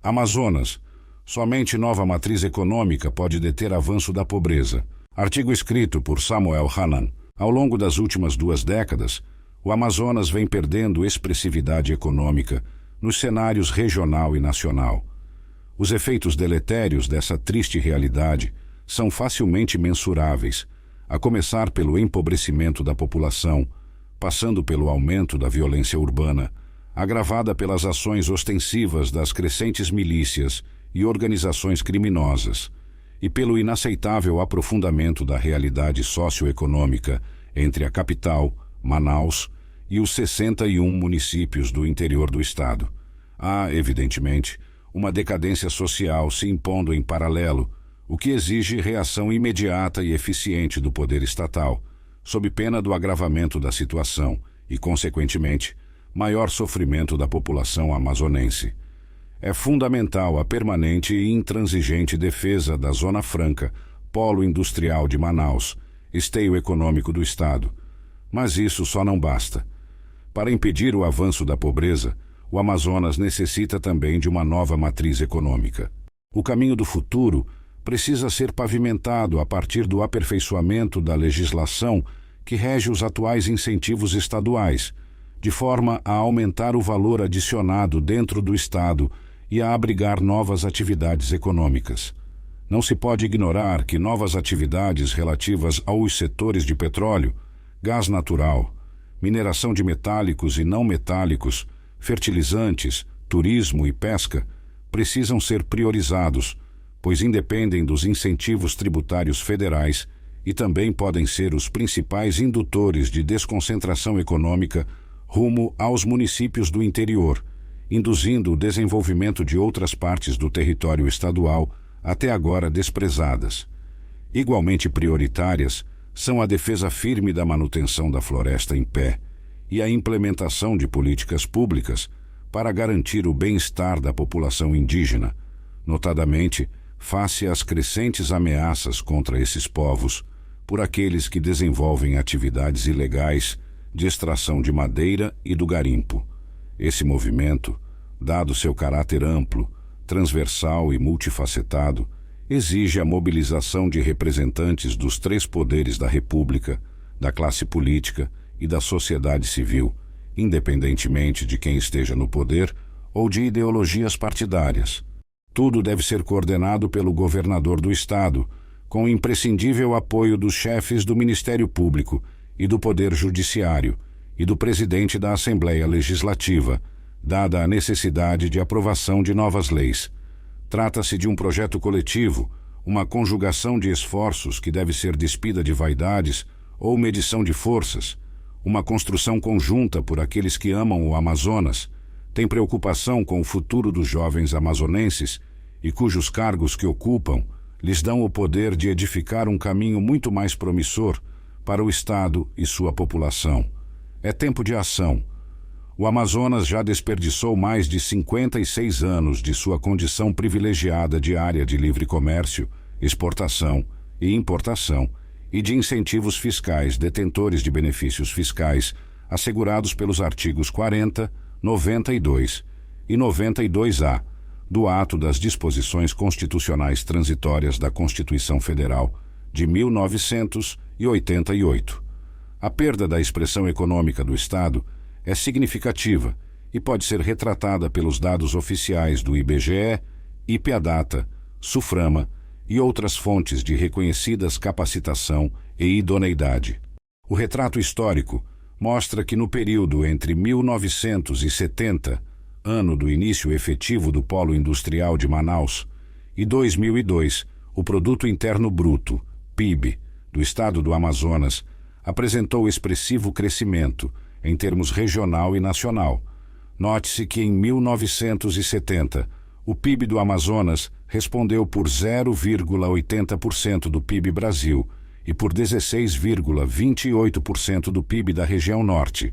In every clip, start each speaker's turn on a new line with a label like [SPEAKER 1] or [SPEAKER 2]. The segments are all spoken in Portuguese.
[SPEAKER 1] Amazonas. Somente nova matriz econômica pode deter avanço da pobreza. Artigo escrito por Samuel Hanan. Ao longo das últimas 2 décadas, o Amazonas vem perdendo expressividade econômica nos cenários regional e nacional. Os efeitos deletérios dessa triste realidade são facilmente mensuráveis, a começar pelo empobrecimento da população, passando pelo aumento da violência urbana, agravada pelas ações ostensivas das crescentes milícias e organizações criminosas, e pelo inaceitável aprofundamento da realidade socioeconômica entre a capital, Manaus, e os 61 municípios do interior do estado. Há, evidentemente, uma decadência social se impondo em paralelo, o que exige reação imediata e eficiente do poder estatal, sob pena do agravamento da situação e, consequentemente, maior sofrimento da população amazonense. É fundamental a permanente e intransigente defesa da Zona Franca, polo industrial de Manaus, esteio econômico do estado. Mas isso só não basta. Para impedir o avanço da pobreza, o Amazonas necessita também de uma nova matriz econômica. O caminho do futuro precisa ser pavimentado a partir do aperfeiçoamento da legislação que rege os atuais incentivos estaduais, de forma a aumentar o valor adicionado dentro do Estado e a abrigar novas atividades econômicas. Não se pode ignorar que novas atividades relativas aos setores de petróleo, gás natural, mineração de metálicos e não metálicos, fertilizantes, turismo e pesca precisam ser priorizados, pois independem dos incentivos tributários federais e também podem ser os principais indutores de desconcentração econômica rumo aos municípios do interior, induzindo o desenvolvimento de outras partes do território estadual até agora desprezadas. Igualmente prioritárias são a defesa firme da manutenção da floresta em pé e a implementação de políticas públicas para garantir o bem-estar da população indígena, notadamente face às crescentes ameaças contra esses povos por aqueles que desenvolvem atividades ilegais de extração de madeira e do garimpo. Esse movimento, dado seu caráter amplo, transversal e multifacetado, exige a mobilização de representantes dos 3 poderes da República, da classe política e da sociedade civil, independentemente de quem esteja no poder ou de ideologias partidárias. Tudo deve ser coordenado pelo governador do estado, com o imprescindível apoio dos chefes do Ministério Público e do Poder Judiciário e do presidente da Assembleia Legislativa, dada a necessidade de aprovação de novas leis. Trata-se de um projeto coletivo, uma conjugação de esforços que deve ser despida de vaidades ou medição de forças, uma construção conjunta por aqueles que amam o Amazonas, têm preocupação com o futuro dos jovens amazonenses e cujos cargos que ocupam lhes dão o poder de edificar um caminho muito mais promissor para o Estado e sua população. É tempo de ação. O Amazonas já desperdiçou mais de 56 anos de sua condição privilegiada de área de livre comércio, exportação e importação e de incentivos fiscais detentores de benefícios fiscais assegurados pelos artigos 40, 92 e 92-A do Ato das Disposições Constitucionais Transitórias da Constituição Federal de 1988. A perda da expressão econômica do Estado é significativa e pode ser retratada pelos dados oficiais do IBGE, IPEADATA, SUFRAMA e outras fontes de reconhecidas capacitação e idoneidade. O retrato histórico mostra que no período entre 1970, ano do início efetivo do Polo Industrial de Manaus, e 2002, o Produto Interno Bruto, PIB, do estado do Amazonas, apresentou expressivo crescimento em termos regional e nacional. Note-se que em 1970, o PIB do Amazonas respondeu por 0,80% do PIB Brasil e por 16,28% do PIB da região norte.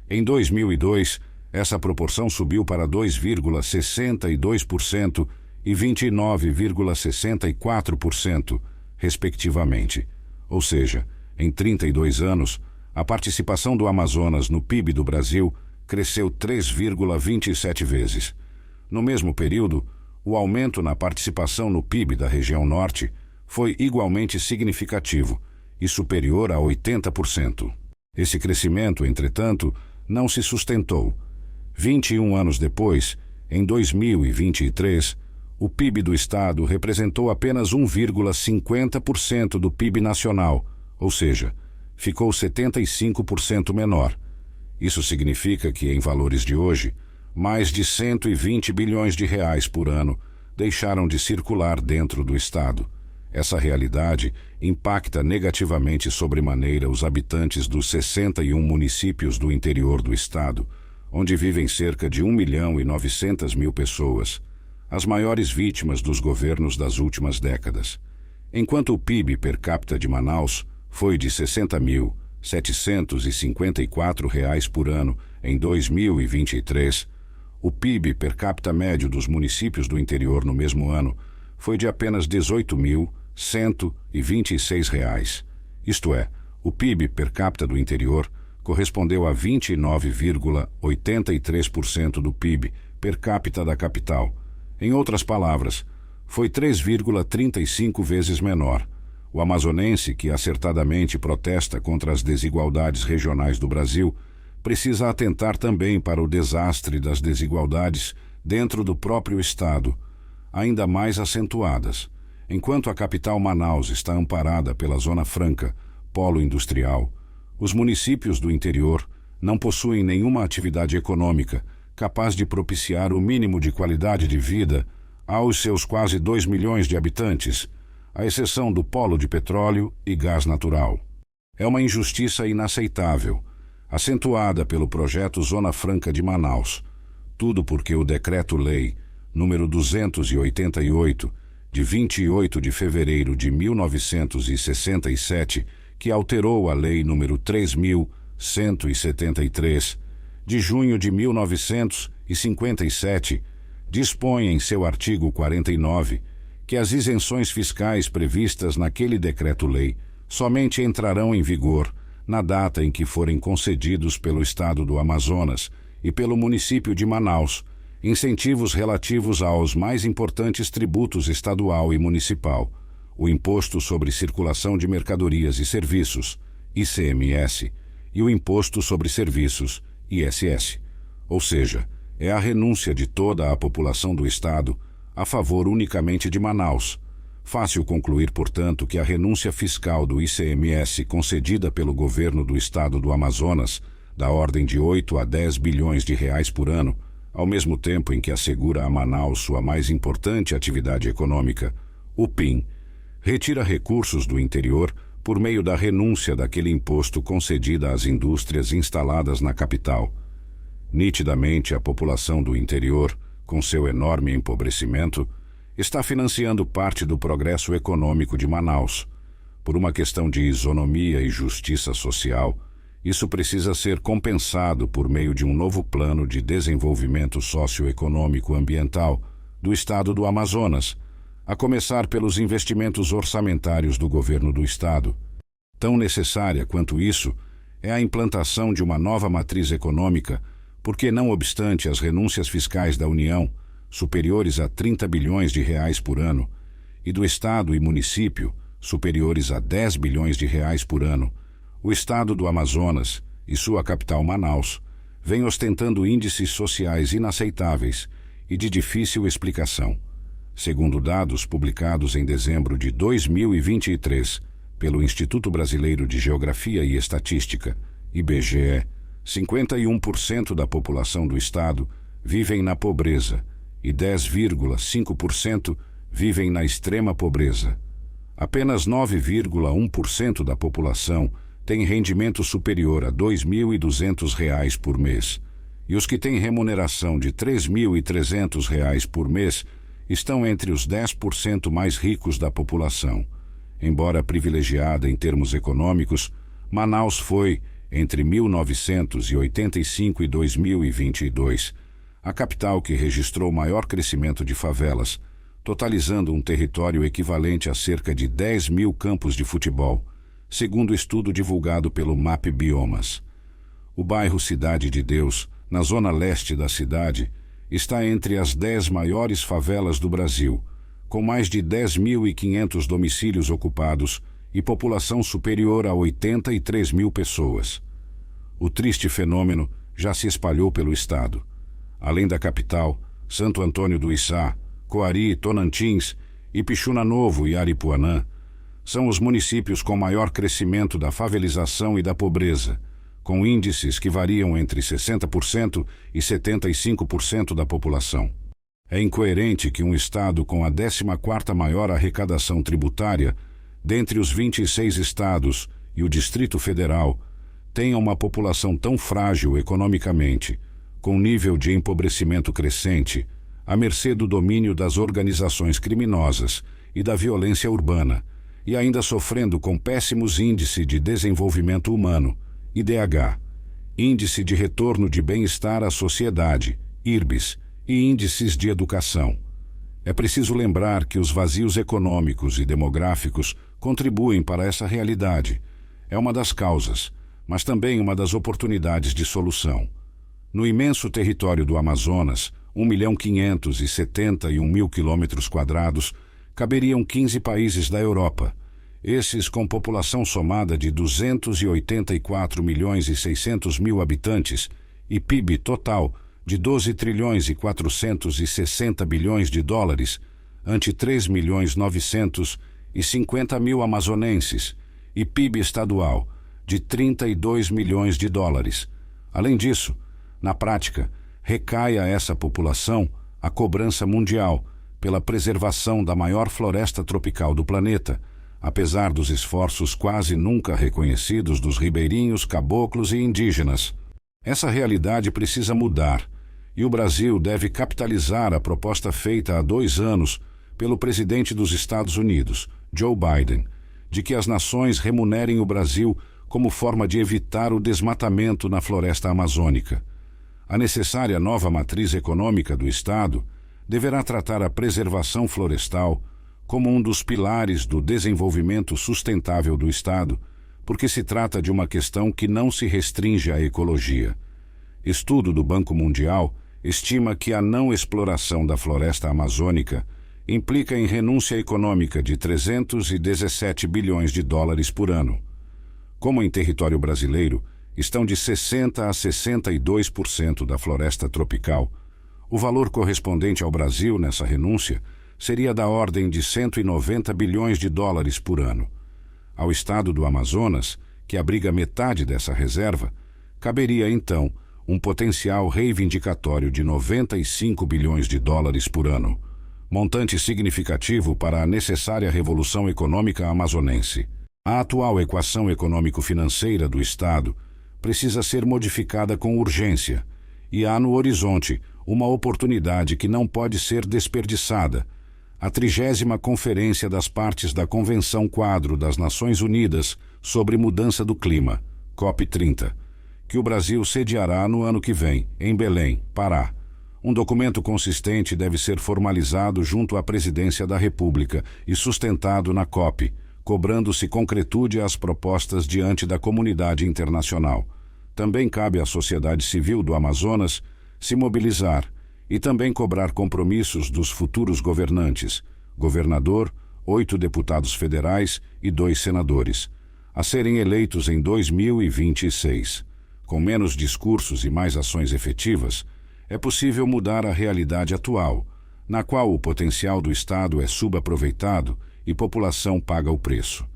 [SPEAKER 1] Em 2002, essa proporção subiu para 2,62% e 29,64%, respectivamente. Ou seja, em 32 anos, a participação do Amazonas no PIB do Brasil cresceu 3,27 vezes. No mesmo período, o aumento na participação no PIB da região norte foi igualmente significativo e superior a 80%. Esse crescimento, entretanto, não se sustentou. 21 anos depois, em 2023, o PIB do estado representou apenas 1,50% do PIB nacional, ou seja, ficou 75% menor. Isso significa que, em valores de hoje, mais de 120 bilhões de reais por ano deixaram de circular dentro do estado. Essa realidade impacta negativamente sobremaneira os habitantes dos 61 municípios do interior do estado, onde vivem cerca de 1.900.000 pessoas, as maiores vítimas dos governos das últimas décadas. Enquanto o PIB per capita de Manaus foi de R$ 60.754 por ano em 2023, o PIB per capita médio dos municípios do interior no mesmo ano foi de apenas R$ 18.126. Isto é, o PIB per capita do interior correspondeu a 29,83% do PIB per capita da capital. Em outras palavras, foi 3,35 vezes menor. O amazonense, que acertadamente protesta contra as desigualdades regionais do Brasil, precisa atentar também para o desastre das desigualdades dentro do próprio estado, ainda mais acentuadas. Enquanto a capital Manaus está amparada pela Zona Franca, polo industrial, os municípios do interior não possuem nenhuma atividade econômica capaz de propiciar o mínimo de qualidade de vida aos seus quase 2 milhões de habitantes, à exceção do polo de petróleo e gás natural. É uma injustiça inaceitável, acentuada pelo projeto Zona Franca de Manaus. Tudo porque o Decreto-Lei número 288, de 28 de fevereiro de 1967, que alterou a Lei número 3.173, de junho de 1957, dispõe em seu artigo 49 que as isenções fiscais previstas naquele decreto-lei somente entrarão em vigor na data em que forem concedidos pelo Estado do Amazonas e pelo município de Manaus incentivos relativos aos mais importantes tributos estadual e municipal, o Imposto sobre Circulação de Mercadorias e Serviços, ICMS, e o Imposto sobre Serviços, ISS. Ou seja, é a renúncia de toda a população do Estado a favor unicamente de Manaus. Fácil concluir, portanto, que a renúncia fiscal do ICMS concedida pelo governo do Estado do Amazonas, da ordem de 8 a 10 bilhões de reais por ano, ao mesmo tempo em que assegura a Manaus sua mais importante atividade econômica, o PIM, retira recursos do interior por meio da renúncia daquele imposto concedida às indústrias instaladas na capital. Nitidamente, a população do interior, com seu enorme empobrecimento, está financiando parte do progresso econômico de Manaus. Por uma questão de isonomia e justiça social, isso precisa ser compensado por meio de um novo plano de desenvolvimento socioeconômico ambiental do estado do Amazonas, a começar pelos investimentos orçamentários do governo do estado. Tão necessária quanto isso é a implantação de uma nova matriz econômica, porque, não obstante as renúncias fiscais da União, superiores a 30 bilhões de reais por ano, e do Estado e município, superiores a 10 bilhões de reais por ano, o Estado do Amazonas e sua capital Manaus vem ostentando índices sociais inaceitáveis e de difícil explicação. Segundo dados publicados em dezembro de 2023 pelo Instituto Brasileiro de Geografia e Estatística, IBGE, 51% da população do estado vivem na pobreza e 10,5% vivem na extrema pobreza. Apenas 9,1% da população tem rendimento superior a R$ 2.200 por mês, e os que têm remuneração de R$ 3.300 por mês estão entre os 10% mais ricos da população. Embora privilegiada em termos econômicos, Manaus foi, entre 1985 e 2022, a capital que registrou maior crescimento de favelas, totalizando um território equivalente a cerca de 10 mil campos de futebol, segundo estudo divulgado pelo MapBiomas. O bairro Cidade de Deus, na zona leste da cidade, está entre as 10 maiores favelas do Brasil, com mais de 10.500 domicílios ocupados e população superior a 83 mil pessoas. O triste fenômeno já se espalhou pelo estado. Além da capital, Santo Antônio do Içá, Coari, Tonantins, Ipixuna Novo e Aripuanã são os municípios com maior crescimento da favelização e da pobreza, com índices que variam entre 60% e 75% da população. É incoerente que um estado com a 14ª maior arrecadação tributária, dentre os 26 estados e o Distrito Federal, tenha uma população tão frágil economicamente, com nível de empobrecimento crescente, à mercê do domínio das organizações criminosas e da violência urbana, e ainda sofrendo com péssimos índices de desenvolvimento humano, IDH, Índice de Retorno de Bem-Estar à Sociedade, IRBES, e índices de educação. É preciso lembrar que os vazios econômicos e demográficos contribuem para essa realidade. É uma das causas, mas também uma das oportunidades de solução. No imenso território do Amazonas, 1.571.000 km², caberiam 15 países da Europa, esses com população somada de 284.600.000 habitantes e PIB total de 12 trilhões e 460 bilhões de dólares, ante 3.950.000 amazonenses, e PIB estadual de 32 milhões de dólares. Além disso, na prática, recai a essa população a cobrança mundial pela preservação da maior floresta tropical do planeta, apesar dos esforços quase nunca reconhecidos dos ribeirinhos, caboclos e indígenas. Essa realidade precisa mudar, e o Brasil deve capitalizar a proposta feita há 2 anos pelo presidente dos Estados Unidos, Joe Biden, de que as nações remunerem o Brasil como forma de evitar o desmatamento na floresta amazônica. A necessária nova matriz econômica do Estado deverá tratar a preservação florestal como um dos pilares do desenvolvimento sustentável do Estado, porque se trata de uma questão que não se restringe à ecologia. Estudo do Banco Mundial estima que a não exploração da floresta amazônica implica em renúncia econômica de 317 bilhões de dólares por ano. Como em território brasileiro estão de 60% a 62% da floresta tropical, o valor correspondente ao Brasil nessa renúncia seria da ordem de 190 bilhões de dólares por ano. Ao estado do Amazonas, que abriga metade dessa reserva, caberia então um potencial reivindicatório de 95 bilhões de dólares por ano, montante significativo para a necessária revolução econômica amazonense. A atual equação econômico-financeira do Estado precisa ser modificada com urgência, e há no horizonte uma oportunidade que não pode ser desperdiçada: a 30ª Conferência das Partes da Convenção Quadro das Nações Unidas sobre Mudança do Clima, COP30, que o Brasil sediará no ano que vem, em Belém, Pará. Um documento consistente deve ser formalizado junto à Presidência da República e sustentado na COP, cobrando-se concretude às propostas diante da comunidade internacional. Também cabe à sociedade civil do Amazonas se mobilizar e também cobrar compromissos dos futuros governantes, governador, 8 deputados federais e 2 senadores, a serem eleitos em 2026. Com menos discursos e mais ações efetivas, é possível mudar a realidade atual, na qual o potencial do Estado é subaproveitado e população paga o preço.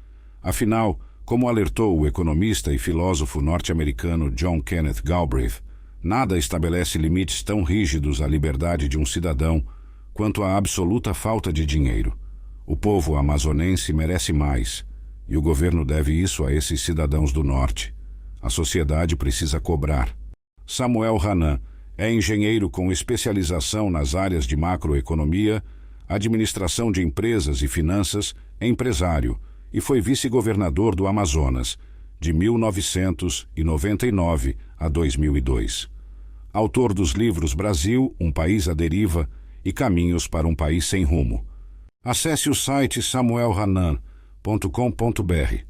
[SPEAKER 1] Afinal, como alertou o economista e filósofo norte-americano John Kenneth Galbraith, nada estabelece limites tão rígidos à liberdade de um cidadão quanto a absoluta falta de dinheiro. O povo amazonense merece mais, e o governo deve isso a esses cidadãos do norte. A sociedade precisa cobrar. Samuel Hanan é engenheiro com especialização nas áreas de macroeconomia, administração de empresas e finanças, empresário, e foi vice-governador do Amazonas, de 1999 a 2002. Autor dos livros Brasil, um país à deriva, e Caminhos para um país sem rumo. Acesse o site samuelhanan.com.br.